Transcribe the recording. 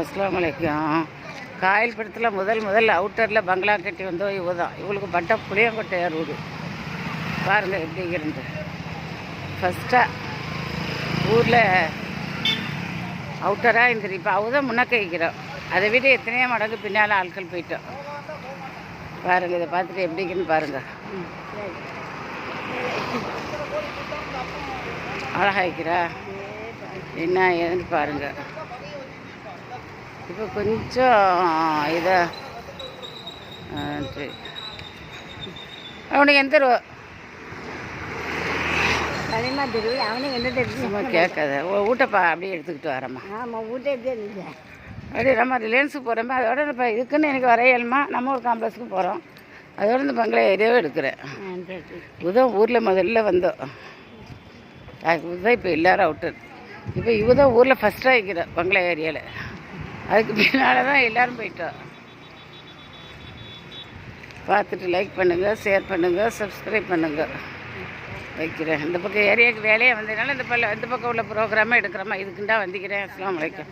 அஸ்ஸலாமு அலைக்கும். காயல் படத்தில் முதல் அவுட்டரில் பங்களா கட்டி வந்தோம் இவ தான். இவளுக்கு பட்ட புளியங்கொட்டையார் வீடு பாருங்கள் எப்படி இருந்து. ஃபஸ்ட்டாக ஊரில் அவுட்டராக இருந்துரு. இப்போ அவ தான் முன்னக்க வைக்கிறோம். அதை விட எத்தனையோ மடங்கு பின்னால் ஆட்கள் போயிட்டோம். பாருங்கள், இதை பார்த்துட்டு எப்படி இருக்குன்னு பாருங்கள். அழகா வைக்கிறா என்ன ஏதுன்னு பாருங்கள். இப்போ கொஞ்சம் இதை அவனுக்கு எந்த களிமா தெரு அவனுக்கு எந்த தெரியுமா கேட்காத ஊட்டப்பா அப்படியே எடுத்துக்கிட்டு வரம்மா. ஆமாம் ஊட்ட எப்படி இருந்துச்சு அப்படியே நம்ம ரிலையன்ஸுக்கு போகிறோமே. அதோட இப்போ இதுக்குன்னு எனக்கு வரையலுமா நம்ம ஒரு காம்ப்ளெக்ஸுக்கு போகிறோம். அதோட இந்த பங்களா ஏரியாவே எடுக்கிறேன். இதுதான் ஊரில் முதல்ல வந்தோம். இதுதான் இப்போ எல்லோரும் அவுட்டர். இப்போ இவ தான் ஊரில் ஃபஸ்ட்டாக வைக்கிறோம் பங்களா ஏரியாவில். அதுக்கு பின்னால் தான் எல்லோரும் போயிட்டோம். பார்த்துட்டு லைக் பண்ணுங்கள், ஷேர் பண்ணுங்கள், சப்ஸ்கிரைப் பண்ணுங்கள். வைக்கிறேன். இந்த பக்கம் ஏரியாவுக்கு வேலையை வந்ததுனால இந்த பக்கம் உள்ள ப்ரோக்ராமே எடுக்கிறோமா இதுக்குண்டா வந்துக்கிறேன். அஸ்ஸலாமு அலைக்கும்.